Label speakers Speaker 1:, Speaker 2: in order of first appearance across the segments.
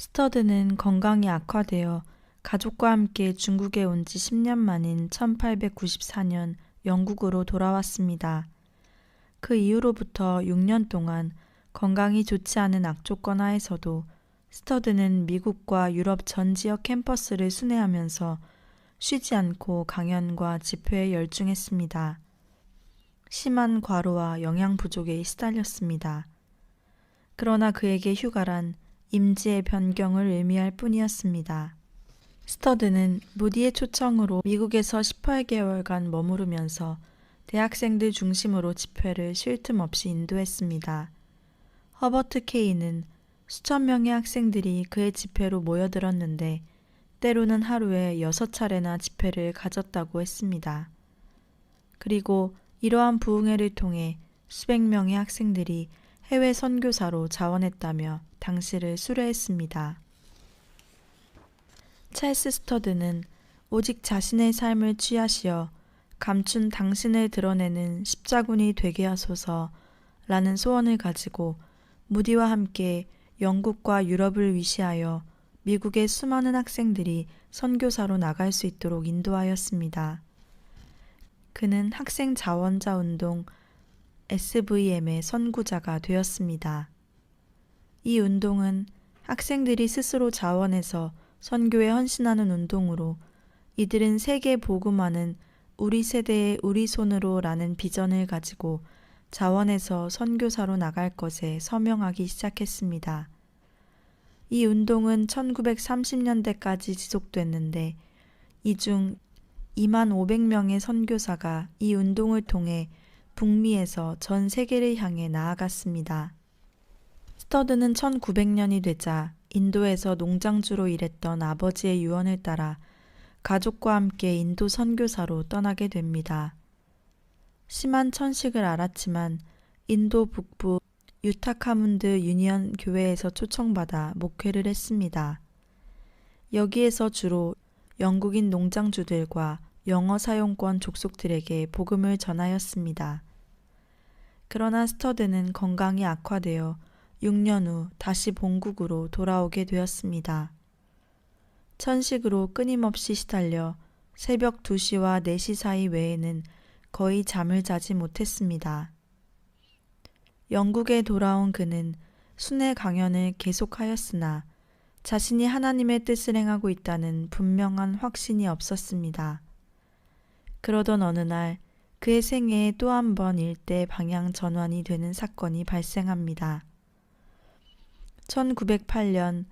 Speaker 1: 스터드는 건강이 악화되어 가족과 함께 중국에 온 지 10년 만인 1894년 영국으로 돌아왔습니다. 그 이후로부터 6년 동안 건강이 좋지 않은 악조건 하에서도 스터드는 미국과 유럽 전 지역 캠퍼스를 순회하면서 쉬지 않고 강연과 집회에 열중했습니다. 심한 과로와 영양 부족에 시달렸습니다. 그러나 그에게 휴가란 임지의 변경을 의미할 뿐이었습니다. 스터드는 무디의 초청으로 미국에서 18개월간 머무르면서 대학생들 중심으로 집회를 쉴 틈 없이 인도했습니다. 허버트 케이는 수천 명의 학생들이 그의 집회로 모여들었는데 때로는 하루에 6차례나 집회를 가졌다고 했습니다. 그리고 이러한 부흥회를 통해 수백 명의 학생들이 해외 선교사로 자원했다며 당시를 수료했습니다. 찰스 스터드는 오직 자신의 삶을 취하시어 감춘 당신을 드러내는 십자군이 되게 하소서 라는 소원을 가지고 무디와 함께 영국과 유럽을 위시하여 미국의 수많은 학생들이 선교사로 나갈 수 있도록 인도하였습니다. 그는 학생 자원자 운동 SVM의 선구자가 되었습니다. 이 운동은 학생들이 스스로 자원해서 선교에 헌신하는 운동으로 이들은 세계 복음화는 우리 세대의 우리 손으로 라는 비전을 가지고 자원해서 선교사로 나갈 것에 서명하기 시작했습니다. 이 운동은 1930년대까지 지속됐는데 이 중 25,000명의 선교사가 이 운동을 통해 북미에서 전 세계를 향해 나아갔습니다. 스터드는 1900년이 되자 인도에서 농장주로 일했던 아버지의 유언을 따라 가족과 함께 인도 선교사로 떠나게 됩니다. 심한 천식을 앓았지만 인도 북부 유타카문드 유니언 교회에서 초청받아 목회를 했습니다. 여기에서 주로 영국인 농장주들과 영어 사용권 족속들에게 복음을 전하였습니다. 그러나 스터드는 건강이 악화되어 6년 후 다시 본국으로 돌아오게 되었습니다. 천식으로 끊임없이 시달려 새벽 2시와 4시 사이 외에는 거의 잠을 자지 못했습니다. 영국에 돌아온 그는 순회 강연을 계속하였으나 자신이 하나님의 뜻을 행하고 있다는 분명한 확신이 없었습니다. 그러던 어느 날 그의 생애에 또 한 번 일대 방향 전환이 되는 사건이 발생합니다. 1908년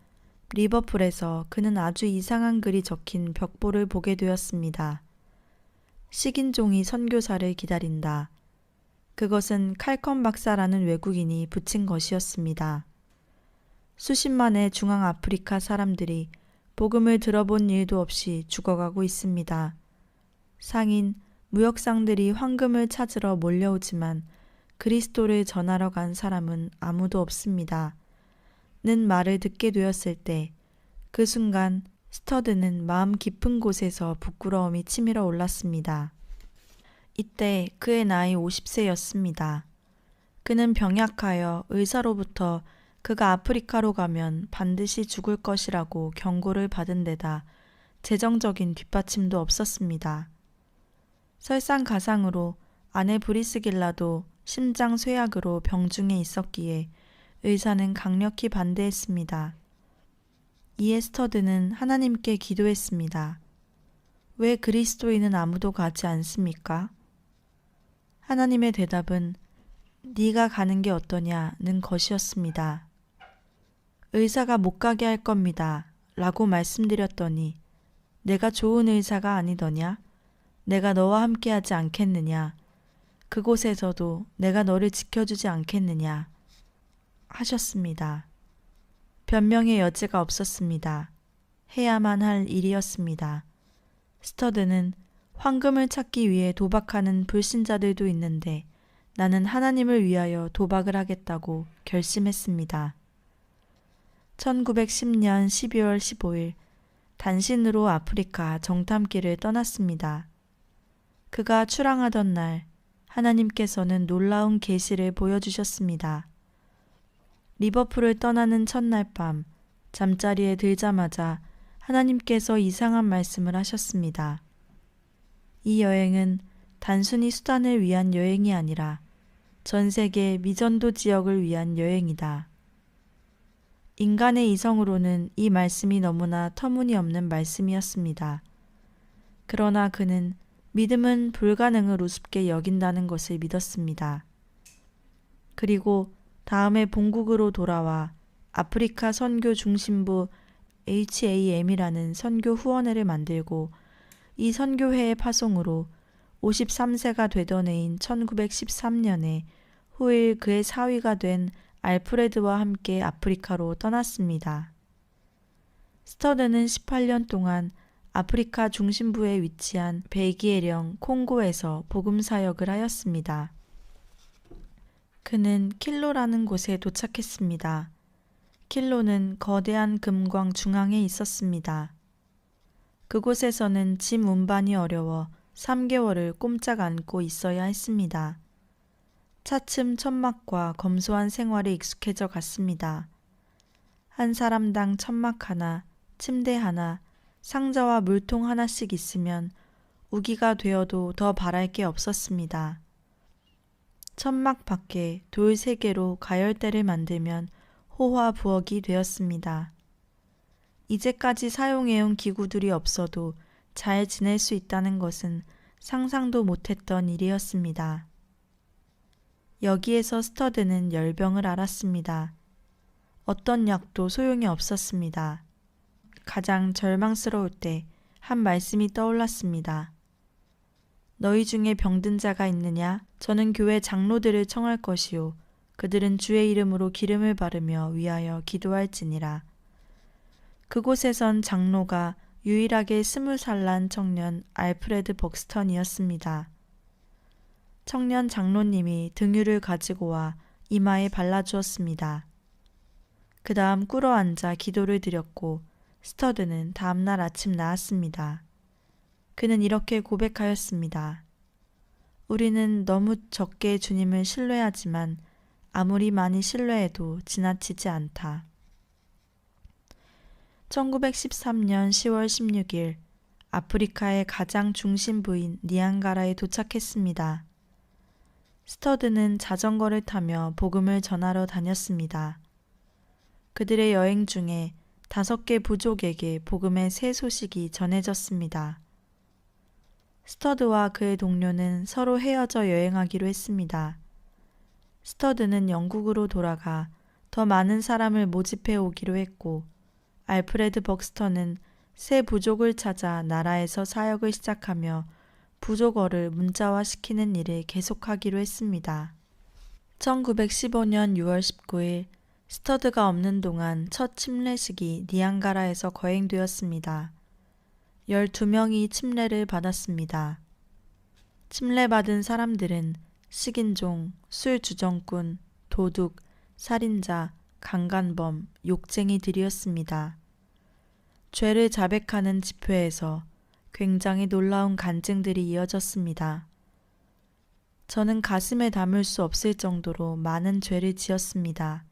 Speaker 1: 리버풀에서 그는 아주 이상한 글이 적힌 벽보를 보게 되었습니다. 식인종이 선교사를 기다린다. 그것은 칼컨 박사라는 외국인이 붙인 것이었습니다. 수십만의 중앙아프리카 사람들이 복음을 들어본 일도 없이 죽어가고 있습니다. 상인, 무역상들이 황금을 찾으러 몰려오지만 그리스도를 전하러 간 사람은 아무도 없습니다. 는 말을 듣게 되었을 때 그 순간 스터드는 마음 깊은 곳에서 부끄러움이 치밀어 올랐습니다. 이때 그의 나이 50세였습니다. 그는 병약하여 의사로부터 그가 아프리카로 가면 반드시 죽을 것이라고 경고를 받은 데다 재정적인 뒷받침도 없었습니다. 설상가상으로 아내 브리스길라도 심장 쇠약으로 병중에 있었기에 의사는 강력히 반대했습니다. 이에 스터드는 하나님께 기도했습니다. 왜 그리스도인은 아무도 가지 않습니까? 하나님의 대답은 네가 가는 게 어떠냐는 것이었습니다. 의사가 못 가게 할 겁니다. 라고 말씀드렸더니 내가 좋은 의사가 아니더냐? 내가 너와 함께 하지 않겠느냐? 그곳에서도 내가 너를 지켜주지 않겠느냐? 하셨습니다. 변명의 여지가 없었습니다. 해야만 할 일이었습니다. 스터드는 황금을 찾기 위해 도박하는 불신자들도 있는데 나는 하나님을 위하여 도박을 하겠다고 결심했습니다. 1910년 12월 15일 단신으로 아프리카 정탐길을 떠났습니다. 그가 출항하던 날 하나님께서는 놀라운 계시를 보여주셨습니다. 리버풀을 떠나는 첫날 밤 잠자리에 들자마자 하나님께서 이상한 말씀을 하셨습니다. 이 여행은 단순히 수단을 위한 여행이 아니라 전 세계 미전도 지역을 위한 여행이다. 인간의 이성으로는 이 말씀이 너무나 터무니없는 말씀이었습니다. 그러나 그는 믿음은 불가능을 우습게 여긴다는 것을 믿었습니다. 그리고 다음에 본국으로 돌아와 아프리카 선교 중심부 HAM이라는 선교 후원회를 만들고 이 선교회의 파송으로 53세가 되던 해인 1913년에 후일 그의 사위가 된 알프레드와 함께 아프리카로 떠났습니다. 스터드는 18년 동안 아프리카 중심부에 위치한 베기에령 콩고에서 복음 사역을 하였습니다. 그는 킬로라는 곳에 도착했습니다. 킬로는 거대한 금광 중앙에 있었습니다. 그곳에서는 짐 운반이 어려워 3개월을 꼼짝 않고 있어야 했습니다. 차츰 천막과 검소한 생활에 익숙해져 갔습니다. 한 사람당 천막 하나, 침대 하나, 상자와 물통 하나씩 있으면 우기가 되어도 더 바랄 게 없었습니다. 천막 밖에 돌 3개로 가열대를 만들면 호화 부엌이 되었습니다. 이제까지 사용해온 기구들이 없어도 잘 지낼 수 있다는 것은 상상도 못했던 일이었습니다. 여기에서 스터드는 열병을 앓았습니다. 어떤 약도 소용이 없었습니다. 가장 절망스러울 때 한 말씀이 떠올랐습니다. 너희 중에 병든 자가 있느냐? 저는 교회 장로들을 청할 것이요. 그들은 주의 이름으로 기름을 바르며 위하여 기도할지니라. 그곳에선 장로가 유일하게 20살 난 청년 알프레드 벅스턴이었습니다. 청년 장로님이 등유를 가지고 와 이마에 발라주었습니다. 그 다음 꿇어앉아 기도를 드렸고 스터드는 다음날 아침 나았습니다. 그는 이렇게 고백하였습니다. 우리는 너무 적게 주님을 신뢰하지만 아무리 많이 신뢰해도 지나치지 않다. 1913년 10월 16일 아프리카의 가장 중심부인 니안가라에 도착했습니다. 스터드는 자전거를 타며 복음을 전하러 다녔습니다. 그들의 여행 중에 5개 부족에게 복음의 새 소식이 전해졌습니다. 스터드와 그의 동료는 서로 헤어져 여행하기로 했습니다. 스터드는 영국으로 돌아가 더 많은 사람을 모집해 오기로 했고 알프레드 벅스턴은 새 부족을 찾아 나라에서 사역을 시작하며 부족어를 문자화시키는 일을 계속하기로 했습니다. 1915년 6월 19일 스터드가 없는 동안 첫 침례식이 니안가라에서 거행되었습니다. 12명이 침례를 받았습니다. 침례받은 사람들은 식인종, 술주정꾼, 도둑, 살인자, 강간범, 욕쟁이들이었습니다. 죄를 자백하는 집회에서 굉장히 놀라운 간증들이 이어졌습니다. 저는 가슴에 담을 수 없을 정도로 많은 죄를 지었습니다.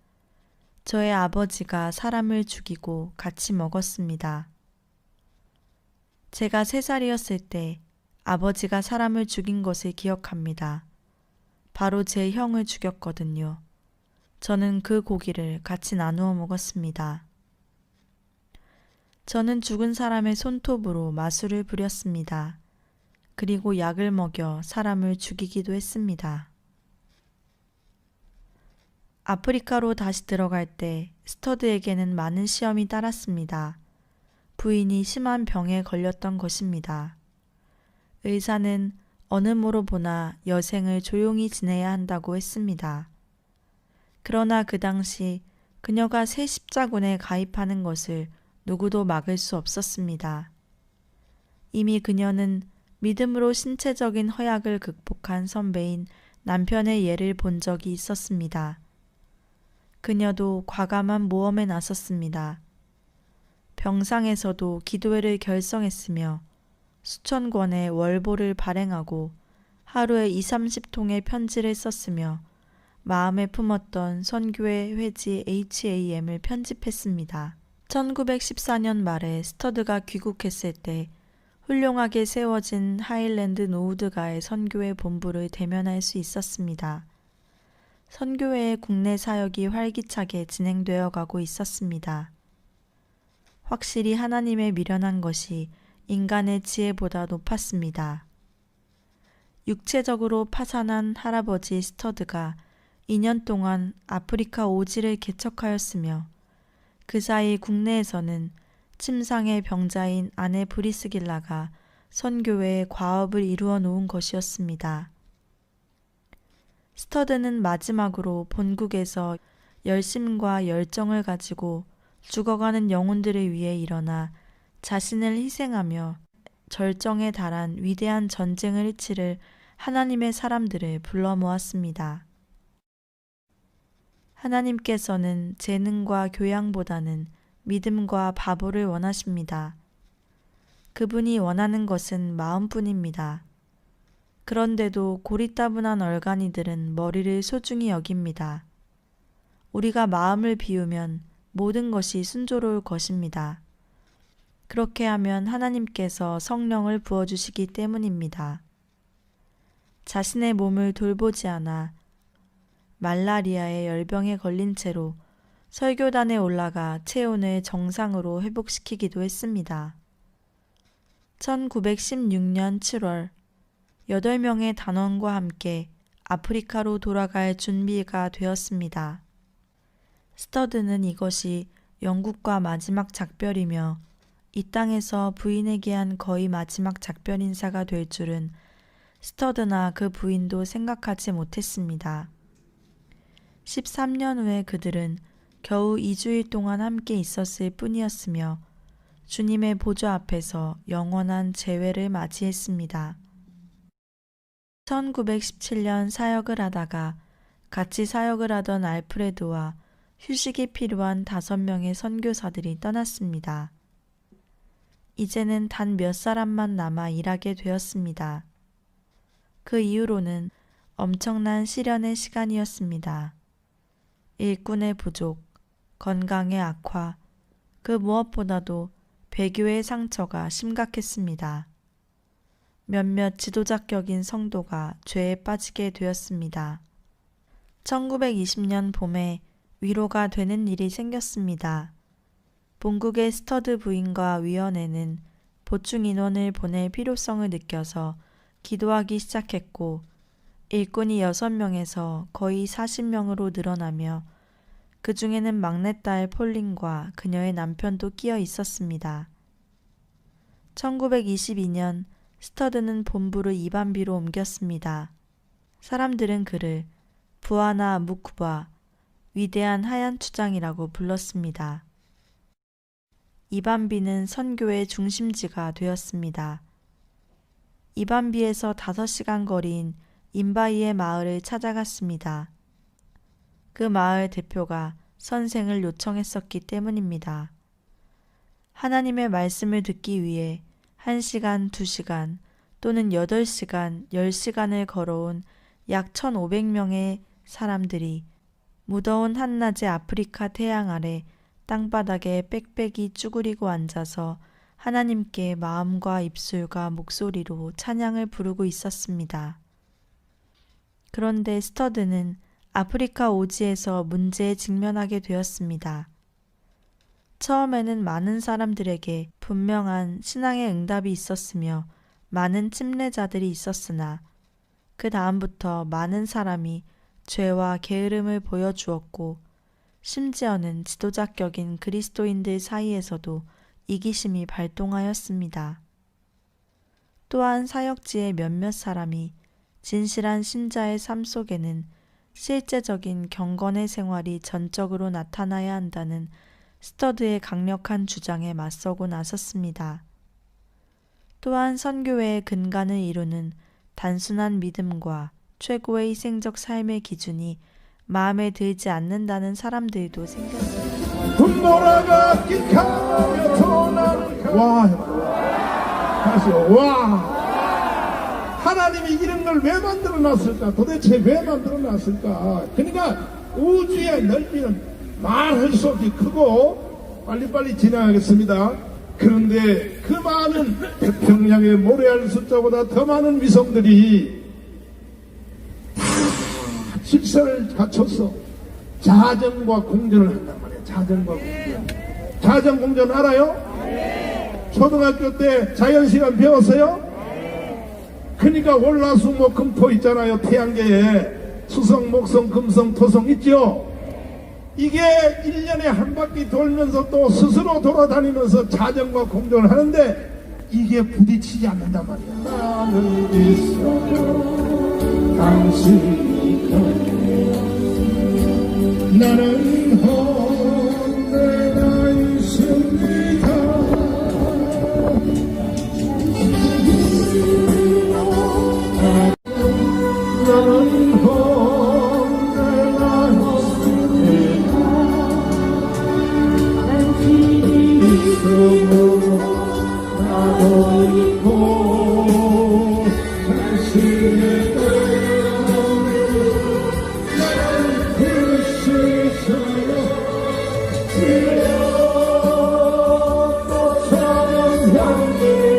Speaker 1: 저의 아버지가 사람을 죽이고 같이 먹었습니다. 제가 3살이었을 때 아버지가 사람을 죽인 것을 기억합니다. 바로 제 형을 죽였거든요. 저는 그 고기를 같이 나누어 먹었습니다. 저는 죽은 사람의 손톱으로 마술을 부렸습니다. 그리고 약을 먹여 사람을 죽이기도 했습니다. 아프리카로 다시 들어갈 때 스터드에게는 많은 시험이 따랐습니다. 부인이 심한 병에 걸렸던 것입니다. 의사는 어느 모로 보나 여생을 조용히 지내야 한다고 했습니다. 그러나 그 당시 그녀가 새 십자군에 가입하는 것을 누구도 막을 수 없었습니다. 이미 그녀는 믿음으로 신체적인 허약을 극복한 선배인 남편의 예를 본 적이 있었습니다. 그녀도 과감한 모험에 나섰습니다. 병상에서도 기도회를 결성했으며 수천 권의 월보를 발행하고 하루에 20-30통의 편지를 썼으며 마음에 품었던 선교회 회지 HAM을 편집했습니다. 1914년 말에 스터드가 귀국했을 때 훌륭하게 세워진 하일랜드 노우드가의 선교회 본부를 대면할 수 있었습니다. 선교회의 국내 사역이 활기차게 진행되어 가고 있었습니다. 확실히 하나님의 미련한 것이 인간의 지혜보다 높았습니다. 육체적으로 파산한 할아버지 스터드가 2년 동안 아프리카 오지를 개척하였으며 그 사이 국내에서는 침상의 병자인 아내 브리스길라가 선교회의 과업을 이루어 놓은 것이었습니다. 스터드는 마지막으로 본국에서 열심과 열정을 가지고 죽어가는 영혼들을 위해 일어나 자신을 희생하며 절정에 달한 위대한 전쟁을 치를 하나님의 사람들을 불러 모았습니다. 하나님께서는 재능과 교양보다는 믿음과 바보를 원하십니다. 그분이 원하는 것은 마음뿐입니다. 그런데도 고리따분한 얼간이들은 머리를 소중히 여깁니다. 우리가 마음을 비우면 모든 것이 순조로울 것입니다. 그렇게 하면 하나님께서 성령을 부어주시기 때문입니다. 자신의 몸을 돌보지 않아 말라리아의 열병에 걸린 채로 설교단에 올라가 체온을 정상으로 회복시키기도 했습니다. 1916년 7월 8명의 단원과 함께 아프리카로 돌아갈 준비가 되었습니다. 스터드는 이것이 영국과 마지막 작별이며 이 땅에서 부인에게 한 거의 마지막 작별 인사가 될 줄은 스터드나 그 부인도 생각하지 못했습니다. 13년 후에 그들은 겨우 2주일 동안 함께 있었을 뿐이었으며 주님의 보좌 앞에서 영원한 재회를 맞이했습니다. 1917년 사역을 하다가 같이 사역을 하던 알프레드와 휴식이 필요한 5명의 선교사들이 떠났습니다. 이제는 단 몇 사람만 남아 일하게 되었습니다. 그 이후로는 엄청난 시련의 시간이었습니다. 일꾼의 부족, 건강의 악화, 그 무엇보다도 배교의 상처가 심각했습니다. 몇몇 지도자격인 성도가 죄에 빠지게 되었습니다. 1920년 봄에 위로가 되는 일이 생겼습니다. 본국의 스터드 부인과 위원회는 보충 인원을 보낼 필요성을 느껴서 기도하기 시작했고 일꾼이 6명에서 거의 40명으로 늘어나며 그 중에는 막내딸 폴린과 그녀의 남편도 끼어 있었습니다. 1922년 스터드는 본부를 이반비로 옮겼습니다. 사람들은 그를 부아나 무쿠바, 위대한 하얀 추장이라고 불렀습니다. 이반비는 선교의 중심지가 되었습니다. 이반비에서 5시간 거리인 임바이의 마을을 찾아갔습니다. 그 마을 대표가 선생을 요청했었기 때문입니다. 하나님의 말씀을 듣기 위해 1시간, 2시간 또는 8시간, 10시간을 걸어온 약 1,500명의 사람들이 무더운 한낮의 아프리카 태양 아래 땅바닥에 빽빽이 쭈그리고 앉아서 하나님께 마음과 입술과 목소리로 찬양을 부르고 있었습니다. 그런데 스터드는 아프리카 오지에서 문제에 직면하게 되었습니다. 처음에는 많은 사람들에게 분명한 신앙의 응답이 있었으며 많은 침례자들이 있었으나 그 다음부터 많은 사람이 죄와 게으름을 보여주었고 심지어는 지도자격인 그리스도인들 사이에서도 이기심이 발동하였습니다. 또한 사역지의 몇몇 사람이 진실한 신자의 삶 속에는 실제적인 경건의 생활이 전적으로 나타나야 한다는 스터드의 강력한 주장에 맞서고 나섰습니다. 또한 선교회의 근간을 이루는 단순한 믿음과 최고의 희생적 삶의 기준이 마음에 들지 않는다는 사람들도 생겼습니다.
Speaker 2: 군보라가 끽하며 전하는 다시 와 하나님이 이런 걸 왜 만들어놨을까? 도대체 왜 만들어놨을까? 그러니까 우주의 넓이는 말할 수 없이 크고 빨리빨리 진행하겠습니다. 그런데 그 많은 태평양의 모래알 숫자보다 더 많은 위성들이 다 질서를 갖춰서 자전과 공전을 한단 말이에요. 자전과 공전. 자전 공전 알아요? 초등학교 때 자연시간 배웠어요? 그러니까 월화수목금토 있잖아요. 태양계에 수성, 목성, 금성, 토성 있죠? 이게 1년에 한 바퀴 돌면서 또 스스로 돌아다니면서 자전과 공전을 하는데 이게 부딪히지 않는단 말이야. 나는 있어요. 당신이 곁에 나는 언제나 있습니다. 나는 언제나 있습니다. 있어도 나도 있고 당신의 나는 그 세상에 꽃처럼 향기나는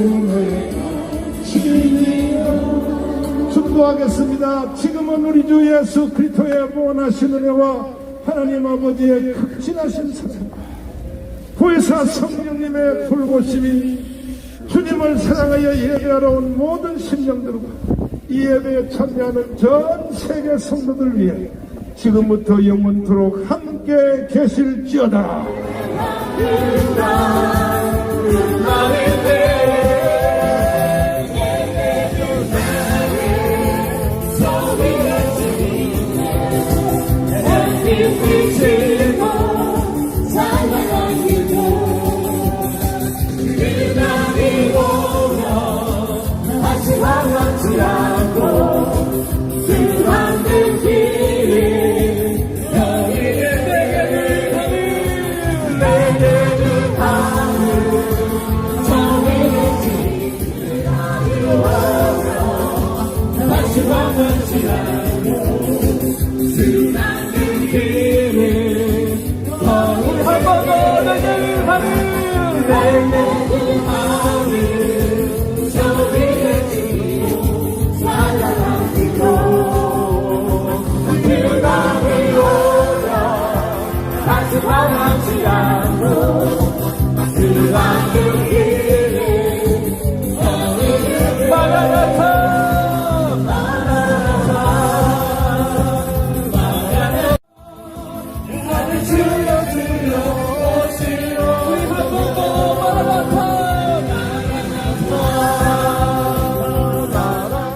Speaker 2: 나의 축복하겠습니다. 지금은 우리 주 예수 그리스도의 무한하신 은혜와 하나님 아버지의 극진하신 사랑, 보혜사 성령님의 불보심이 주님을 사랑하여 예배하러 온 모든 심령들과 이 예배에 참여하는 전 세계 성도들 위해 지금부터 영원토록 함께 계실지어다.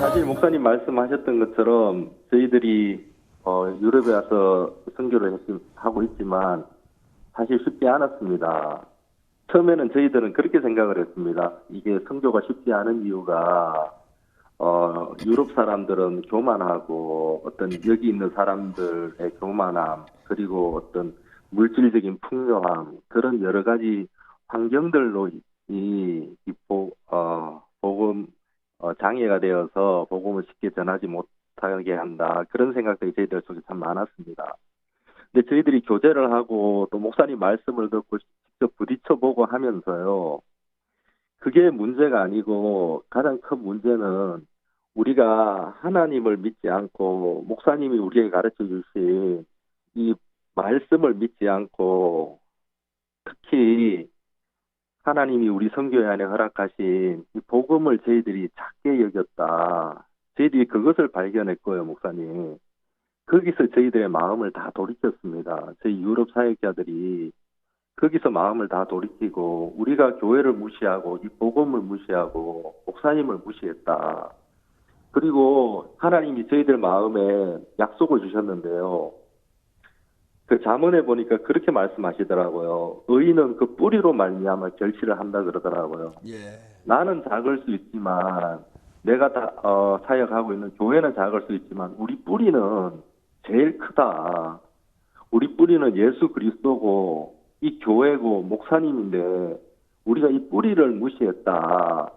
Speaker 3: 사실 목사님 말씀하셨던 것처럼 저희들이 유럽에 와서 선교를 하고 있지만 사실 쉽지 않았습니다. 처음에는 저희들은 그렇게 생각을 했습니다. 이게 선교가 쉽지 않은 이유가 유럽 사람들은 교만하고 어떤 여기 있는 사람들의 교만함, 그리고 어떤 물질적인 풍요함, 그런 여러 가지 환경들로 복음 장애가 되어서 복음을 쉽게 전하지 못하게 한다. 그런 생각들이 저희들 속에 참 많았습니다. 근데 저희들이 교제를 하고 또 목사님 말씀을 듣고 직접 부딪혀보고 하면서요. 그게 문제가 아니고 가장 큰 문제는 우리가 하나님을 믿지 않고 목사님이 우리에게 가르쳐 주신 이 말씀을 믿지 않고 특히 하나님이 우리 선교회 안에 허락하신 이 복음을 저희들이 작게 여겼다. 저희들이 그것을 발견했고요, 목사님. 거기서 저희들의 마음을 다 돌이켰습니다. 저희 유럽 사역자들이 거기서 마음을 다 돌이키고 우리가 교회를 무시하고 이 복음을 무시하고 목사님을 무시했다. 그리고 하나님이 저희들 마음에 약속을 주셨는데요. 그 잠언에 보니까 그렇게 말씀하시더라고요. 의인은 그 뿌리로 말미암아 결실을 한다 그러더라고요.
Speaker 4: 예.
Speaker 3: 나는 작을 수 있지만 내가 사역하고 있는 교회는 작을 수 있지만 우리 뿌리는 제일 크다. 우리 뿌리는 예수 그리스도고 이 교회고 목사님인데 우리가 이 뿌리를 무시했다.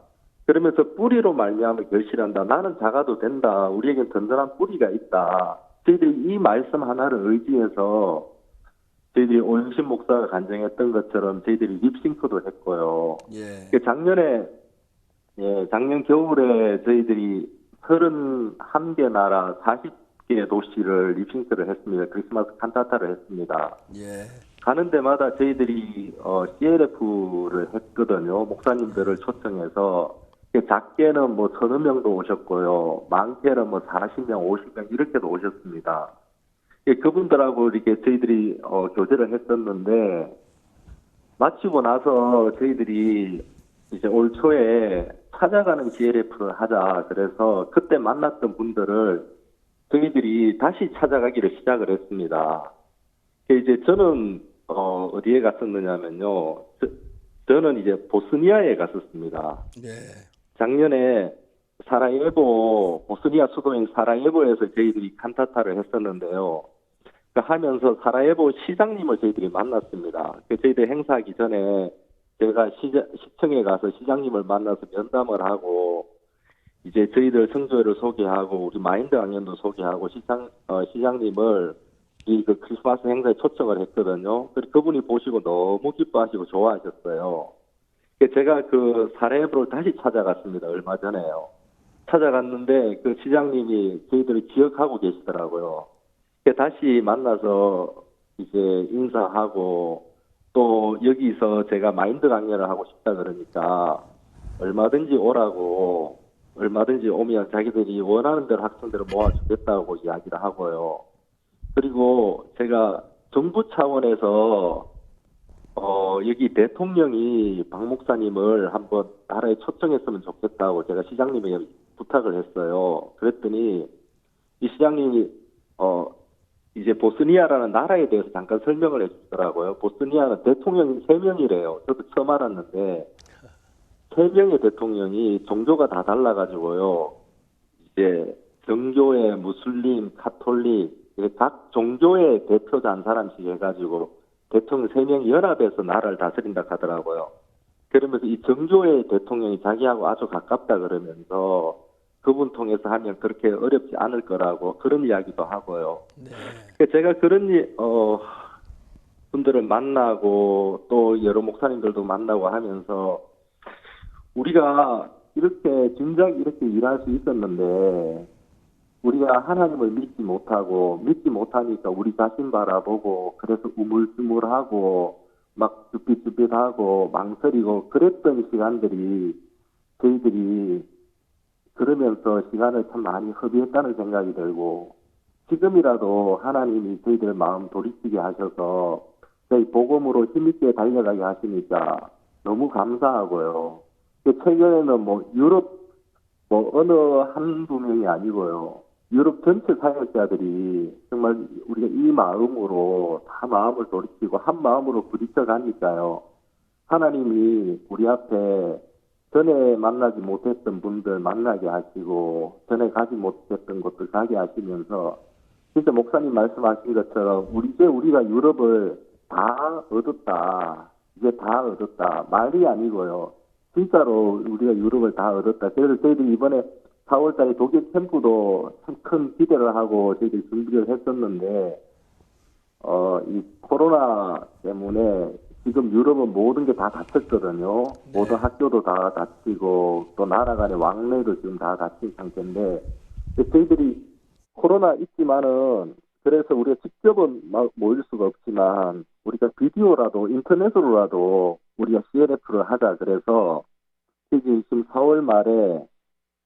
Speaker 3: 그러면서 뿌리로 말미암아 결실한다. 나는 작아도 된다. 우리에겐 든든한 뿌리가 있다. 저희들이 이 말씀 하나를 의지해서 저희들이 오영신 목사가 간증했던 것처럼 저희들이 립싱크도 했고요.
Speaker 4: 예.
Speaker 3: 작년 겨울에 저희들이 31개 나라 40개 도시를 립싱크를 했습니다. 크리스마스 칸타타를 했습니다.
Speaker 4: 예.
Speaker 3: 가는 데마다 저희들이 CLF를 했거든요. 목사님들을 초청해서 작게는 뭐 서너 명도 오셨고요. 많게는 뭐 40명, 50명 이렇게도 오셨습니다. 그분들하고 이렇게 저희들이 교제를 했었는데 마치고 나서 저희들이 이제 올 초에 찾아가는 CLF를 하자. 그래서 그때 만났던 분들을 저희들이 다시 찾아가기를 시작을 했습니다. 이제 저는 어디에 갔었느냐면요. 저는 이제 보스니아에 갔었습니다.
Speaker 4: 네.
Speaker 3: 작년에 보스니아 수도인 사라예보에서 저희들이 칸타타를 했었는데요. 하면서 사라예보 시장님을 저희들이 만났습니다. 저희들 행사하기 전에 제가 시청에 가서 시장님을 만나서 면담을 하고 이제 저희들 성조회를 소개하고 우리 마인드 강연도 소개하고 시장님을 그 크리스마스 행사에 초청을 했거든요. 그래서 그분이 보시고 너무 기뻐하시고 좋아하셨어요. 제가 그 사라예보를 다시 찾아갔습니다. 얼마 전에요. 찾아갔는데 그 시장님이 저희들을 기억하고 계시더라고요. 다시 만나서 이제 인사하고 또 여기서 제가 마인드 강연을 하고 싶다 그러니까 얼마든지 오라고 얼마든지 오면 자기들이 원하는 대로 학생들을 모아주겠다고 이야기를 하고요. 그리고 제가 정부 차원에서 여기 대통령이 박 목사님을 한번 나라에 초청했으면 좋겠다고 제가 시장님에게 부탁을 했어요. 그랬더니 이 시장님이 이제 보스니아라는 나라에 대해서 잠깐 설명을 해주더라고요. 보스니아는 대통령이 3명이래요. 저도 처음 알았는데 3명의 대통령이 종교가 다 달라가지고요. 이제 정교회, 무슬림, 카톨릭 각 종교의 대표자 한 사람씩 해가지고 대통령 3명이 연합해서 나라를 다스린다 하더라고요. 그러면서 이 정교회 대통령이 자기하고 아주 가깝다 그러면서 그분 통해서 하면 그렇게 어렵지 않을 거라고 그런 이야기도 하고요.
Speaker 4: 네.
Speaker 3: 제가 그런 분들을 만나고 또 여러 목사님들도 만나고 하면서 우리가 이렇게 진작 이렇게 일할 수 있었는데 우리가 하나님을 믿지 못하니까 우리 자신 바라보고 그래서 우물쭈물하고 막 쭈삣쭈삣하고 망설이고 그랬던 시간들이 저희들이 그러면서 시간을 참 많이 허비했다는 생각이 들고 지금이라도 하나님이 저희들 마음 돌이키게 하셔서 저희 복음으로 힘있게 달려가게 하시니까 너무 감사하고요. 최근에는 뭐 유럽 어느 한두 명이 아니고요. 유럽 전체 사역자들이 정말 우리가 이 마음으로 다 마음을 돌이키고 한 마음으로 부딪혀 가니까요. 하나님이 우리 앞에 전에 만나지 못했던 분들 만나게 하시고 전에 가지 못했던 곳들 가게 하시면서 진짜 목사님 말씀하신 것처럼 이제 우리가 유럽을 다 얻었다. 이제 다 얻었다. 말이 아니고요. 진짜로 우리가 유럽을 다 얻었다. 그래서 저희들이 이번에 4월달에 독일 캠프도 참 큰 기대를 하고 저희들이 준비를 했었는데 이 코로나 때문에 지금 유럽은 모든 게 다 닫혔거든요.
Speaker 4: 네.
Speaker 3: 모든 학교도 다 닫히고 또 나라 간의 왕래도 지금 다 닫힌 상태인데 저희들이 코로나 있지만은 그래서 우리가 직접은 막 모일 수가 없지만 우리가 비디오라도 인터넷으로라도 우리가 CLF를 하자 그래서 지금 4월 말에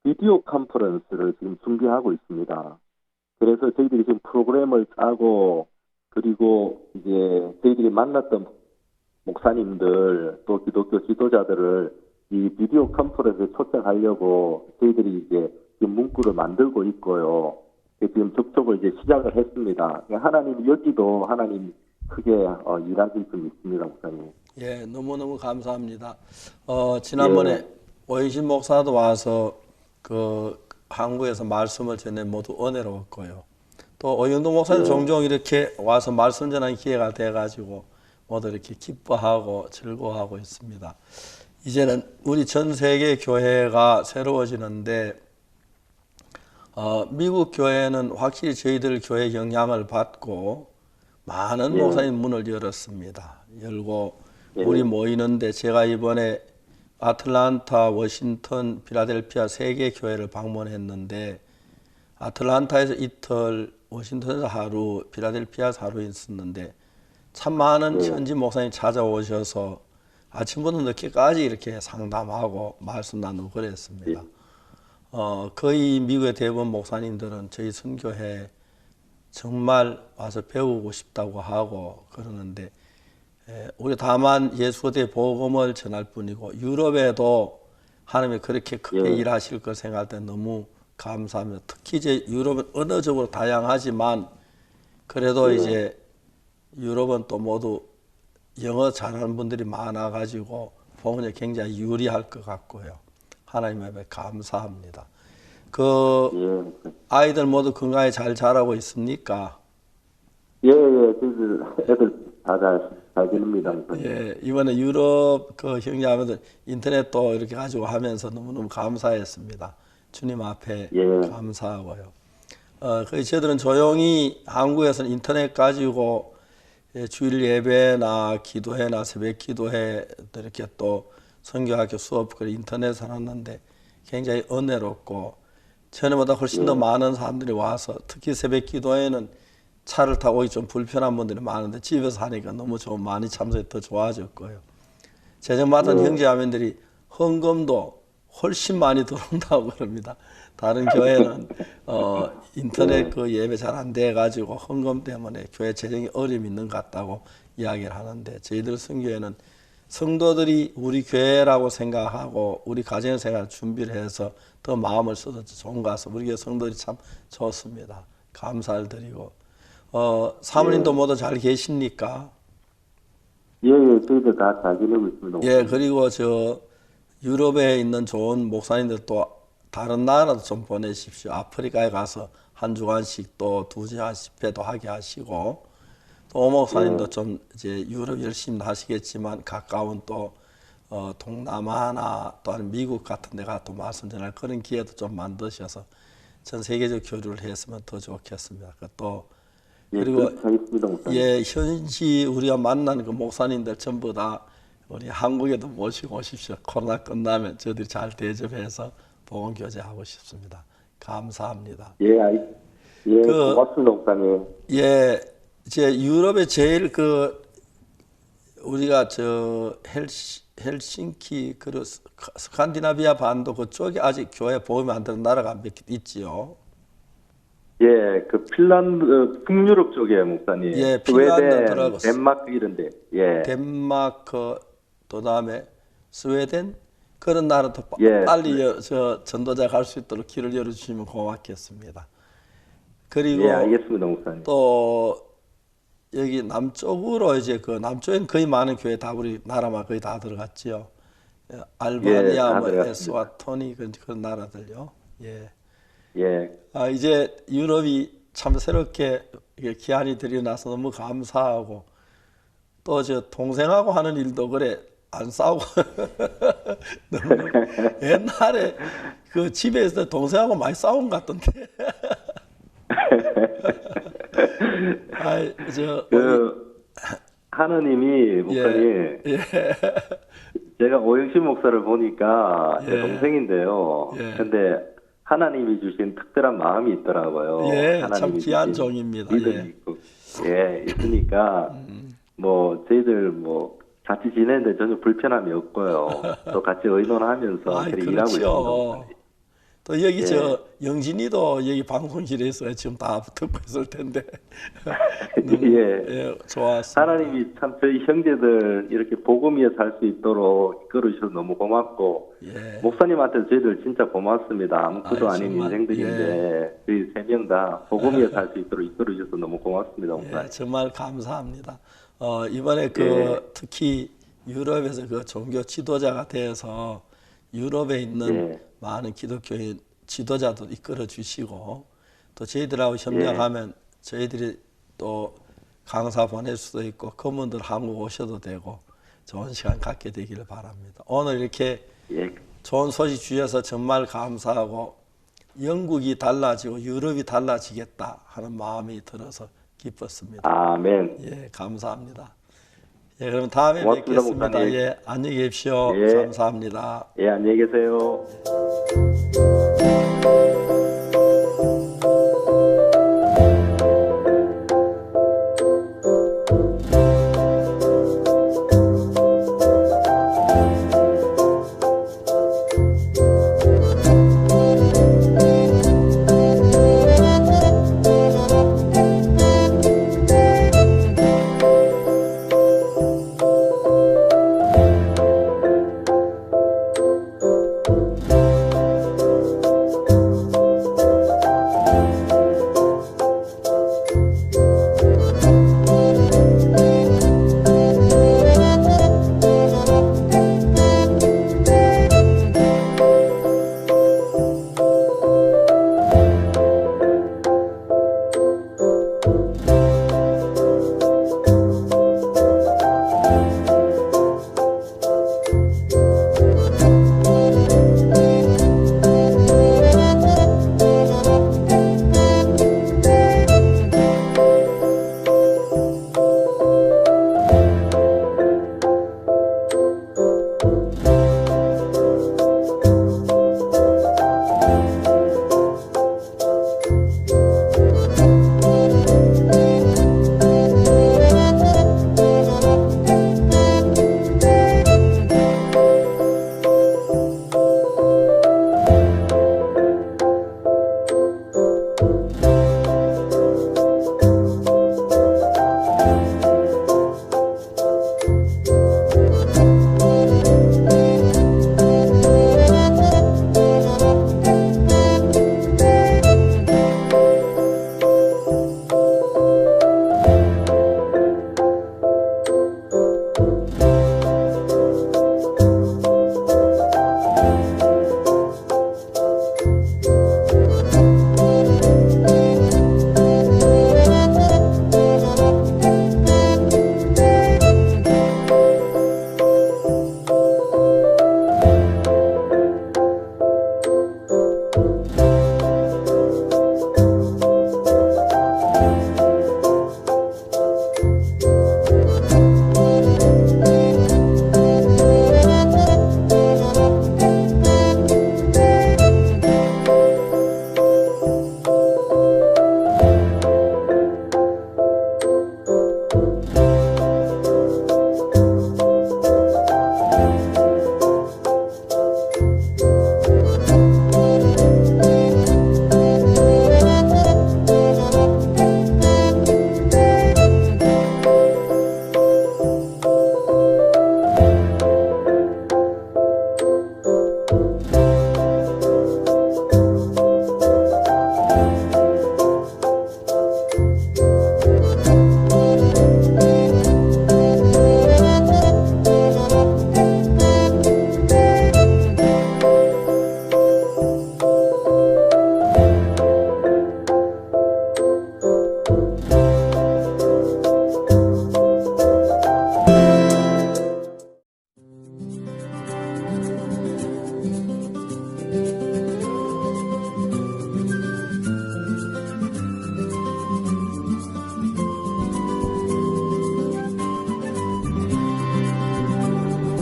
Speaker 3: 비디오 컨퍼런스를 지금 준비하고 있습니다. 그래서 저희들이 지금 프로그램을 짜고 그리고 이제 저희들이 만났던 목사님들 또 기독교 지도자들을 이 비디오 컨퍼런스에 초청하려고 저희들이 이제 지금 문구를 만들고 있고요. 지금 접촉을 이제 시작을 했습니다. 하나님 여기도 하나님 크게 일하실 수 있습니다, 목사님.
Speaker 4: 예, 너무너무 감사합니다. 지난번에 오영신 목사도 와서 그 한국에서 말씀을 전해 모두 은혜로웠고요. 또 오영동 목사님 종종 이렇게 와서 말씀 전하는 기회가 돼가지고 모두 이렇게 기뻐하고 즐거워하고 있습니다. 이제는 우리 전 세계 교회가 새로워지는데 미국 교회는 확실히 저희들 교회 영향을 받고 많은
Speaker 3: 예.
Speaker 4: 목사님 문을 열었습니다. 열고
Speaker 3: 예.
Speaker 4: 우리 모이는데 제가 이번에 아틀란타, 워싱턴, 필라델피아 세 개 교회를 방문했는데 아틀란타에서 이틀, 워싱턴에서 하루, 필라델피아에서 하루 있었는데 참 많은 현지 목사님 찾아오셔서 아침부터 늦게까지 이렇게 상담하고 말씀 나누고 그랬습니다. 거의 미국의 대부분 목사님들은 저희 선교회 정말 와서 배우고 싶다고 하고 그러는데 우리 다만 예수의 복음을 전할 뿐이고 유럽에도 하나님이 그렇게 크게 일하실 걸 생각할 때 너무 감사합니다. 특히 이제 유럽은 언어적으로 다양하지만 그래도 이제 유럽은 또 모두 영어 잘하는 분들이 많아가지고 복음에 굉장히 유리할 것 같고요. 하나님 앞에 감사합니다. 그 아이들 모두 건강히 잘 자라고 있습니까?
Speaker 3: 예, 저희들 애들 다 잘 지냅니다.
Speaker 4: 예, 이번에 유럽 그 형제자매들 인터넷도 이렇게 가지고 하면서 너무너무 감사했습니다. 주님 앞에 감사하고요. 그 저희들은 조용히 한국에서는 인터넷 가지고 주일 예배나 기도회나 새벽 기도회 이렇게 또 선교학교 수업 그 인터넷을 하는데 굉장히 은혜롭고 전에보다 훨씬 더 많은 사람들이 와서 특히 새벽 기도회는 차를 타고 오기 좀 불편한 분들이 많은데 집에서 하니까 너무 좀 많이 참석이 더 좋아졌고요. 재정 맡은 형제자매들이 헌금도 훨씬 많이 들어온다고 그럽니다. 다른 교회는 인터넷 그 예배 잘 안 돼 가지고 헌금 때문에 교회 재정이 어려움이 있는 것 같다고 이야기를 하는데 저희들 선교회는 성도들이 우리 교회라고 생각하고 우리 가정 생활 준비를 해서 더 마음을 써서 좋은 것 같아서 우리 교회 성도들이 참 좋습니다. 감사를 드리고 사모님도 모두 잘 계십니까?
Speaker 3: 예, 저희들 다 잘 지내고 있습니다.
Speaker 4: 예, 그리고 저 유럽에 있는 좋은 목사님들 또 다른 나라도 좀 보내십시오. 아프리카에 가서 한 주간씩 또 2시간 집회도 하게 하시고 또 오 목사님도 좀 이제 유럽 열심히 하시겠지만 가까운 또 동남아나 또 아니면 미국 같은 데가 또 말씀 전할 그런 기회도 좀 만드셔서 전 세계적 교류를 했으면 더 좋겠습니다. 또 그리고
Speaker 3: 하겠습니다, 목사님.
Speaker 4: 예, 현지 우리가 만난 그 목사님들 전부 다 우리 한국에도 모시고 오십시오. 코로나 끝나면 저희들이 잘 대접해서 복음 교제하고 싶습니다. 감사합니다.
Speaker 3: 고맙습니다, 목사님.
Speaker 4: 예, 이제 유럽에 제일 그 우리가 저 헬싱키 그 스칸디나비아 반도 그쪽에 아직 교회 복음이 안 되는 나라가 몇 개 있지요.
Speaker 3: 예, 그 핀란드 북유럽 쪽에 목사님.
Speaker 4: 예, 핀란드 들어가고
Speaker 3: 덴마크 이런데. 예.
Speaker 4: 덴마크 또 다음에 스웨덴 그런 나라도
Speaker 3: 예,
Speaker 4: 빨리 저 전도자 갈 수 있도록 길을 열어주시면 고맙겠습니다. 그리고
Speaker 3: 예, 알겠습니다, 목사님.
Speaker 4: 또 여기 남쪽으로 이제 그 남쪽엔 거의 많은 교회 다 우리 나라만 거의 다 들어갔지요. 알바니아,
Speaker 3: 다
Speaker 4: 뭐
Speaker 3: 들어갔습니다.
Speaker 4: 에스와토니 그런 나라들요. 예.
Speaker 3: 예.
Speaker 4: 이제 유럽이 참 새롭게 이게 기한이 들여나서 너무 감사하고 또 저 동생하고 하는 일도 그래 안 싸우고 너무 옛날에 그 집에서 동생하고 많이 싸운 것 같던데.
Speaker 3: 하느님이 목사님.
Speaker 4: 예.
Speaker 3: 제가 오영신 목사를 보니까 제
Speaker 4: 예.
Speaker 3: 동생인데요.
Speaker 4: 예.
Speaker 3: 근데 하나님이 주신 특별한 마음이 있더라고요.
Speaker 4: 예, 참
Speaker 3: 하나님이
Speaker 4: 귀한
Speaker 3: 주신
Speaker 4: 종입니다.
Speaker 3: 믿음이
Speaker 4: 예.
Speaker 3: 있고, 있으니까 뭐 저희들 뭐 같이 지내는데 전혀 불편함이 없고요. 또 같이 의논하면서
Speaker 4: 아이,
Speaker 3: 그렇게 일하고
Speaker 4: 그렇죠.
Speaker 3: 있습니다.
Speaker 4: 또 여기
Speaker 3: 예.
Speaker 4: 저 영진이도 여기 방송실에서 지금 다 듣고 있을 텐데 너무
Speaker 3: 예.
Speaker 4: 좋았습니다.
Speaker 3: 하나님이 참 저희 형제들 이렇게 복음 위에 살 수 있도록 이끌어 주셔서 너무 고맙고
Speaker 4: 예.
Speaker 3: 목사님한테 저희들 진짜 고맙습니다. 아무것도
Speaker 4: 아이,
Speaker 3: 아닌
Speaker 4: 정말,
Speaker 3: 인생들인데 저희 세 명 다 복음 위에 살 수 있도록 이끌어 주셔서 너무 고맙습니다, 목사님.
Speaker 4: 예, 정말 감사합니다. 이번에
Speaker 3: 예.
Speaker 4: 특히 유럽에서 그 종교 지도자가 되어서 유럽에 있는
Speaker 3: 예.
Speaker 4: 많은 기독교인 지도자도 이끌어 주시고 또 저희들하고 협력하면 저희들이 또 강사 보낼 수도 있고 그분들 한국 오셔도 되고 좋은 시간 갖게 되기를 바랍니다. 오늘 이렇게
Speaker 3: 예.
Speaker 4: 좋은 소식 주셔서 정말 감사하고 영국이 달라지고 유럽이 달라지겠다 하는 마음이 들어서 기뻤습니다.
Speaker 3: 아멘.
Speaker 4: 예, 감사합니다. 예, 그럼 다음에
Speaker 3: 고맙습니다,
Speaker 4: 뵙겠습니다.
Speaker 3: 목사님.
Speaker 4: 예, 안녕히 계십시오.
Speaker 3: 예.
Speaker 4: 감사합니다.
Speaker 3: 예, 안녕히 계세요.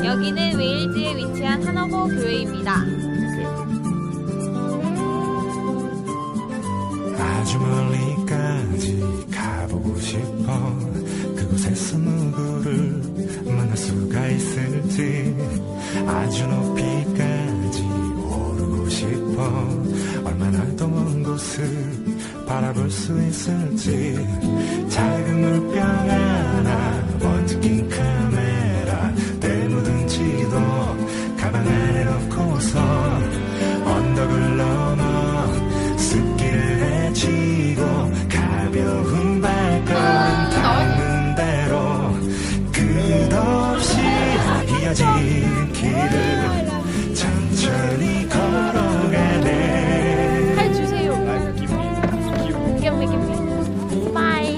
Speaker 5: 여기는 웨일즈에 위치한 하너버 교회입니다.
Speaker 6: 아주 멀리까지 가보고 싶어. 그곳에서 누구를 만날 수가 있을지. 아주 높이까지 오르고 싶어. 얼마나 더 먼 곳을 바라볼 수 있을지. 작은 물병 하나, 먼지 낀 카메라, 때 묻은 지도 가방 안에 넣고서 언덕을 넘어 숲길을 헤치고 가벼운 발걸음 닿는 대로 끝없이 이어진 길을 천천히 걸어가네.
Speaker 5: 팔 주세요. Give me. Bye.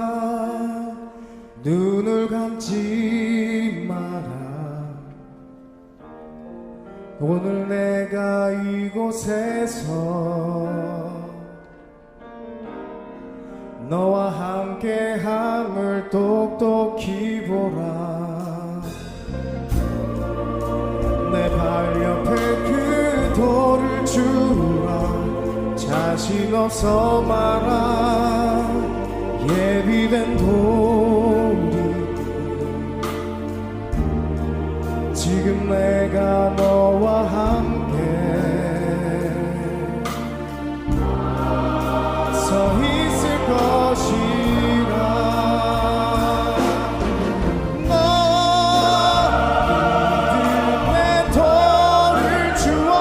Speaker 7: 눈을 감지 마라. 오늘 내가 이곳에서 너와 함께함을 똑똑히 보라. 내 발 옆에 그 돌을 주라. 자신 없어 마라. 예비된 돌이 지금 내가 너와 함께 서 있을 것이라. 너 믿음의 돌을 주어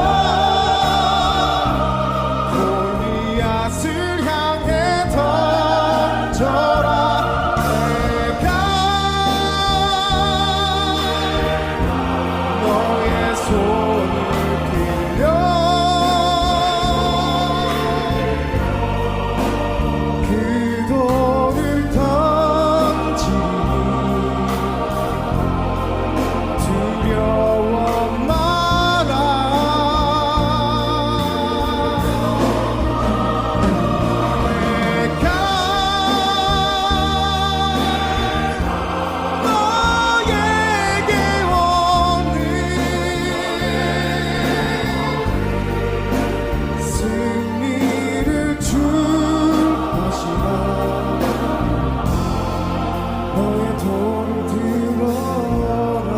Speaker 7: 골리앗을 향해 던져라. 내가 너의 손을 빌려 그 돌을 던지니 두려워 마라. 내가 너에게 오는 승리를 줄 것이라. 너의 돌을 들어라.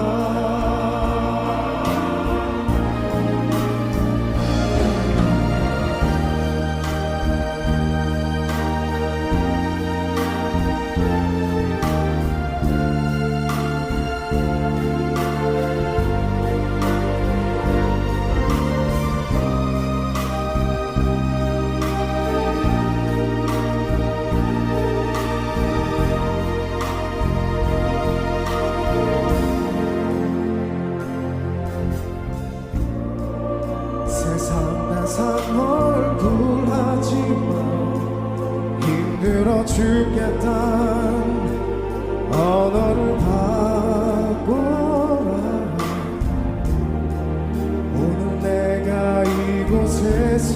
Speaker 7: 세상 나산 얼굴 하지만 힘들어 죽겠단 언어를 바꿔라. 오늘 내가 이곳에서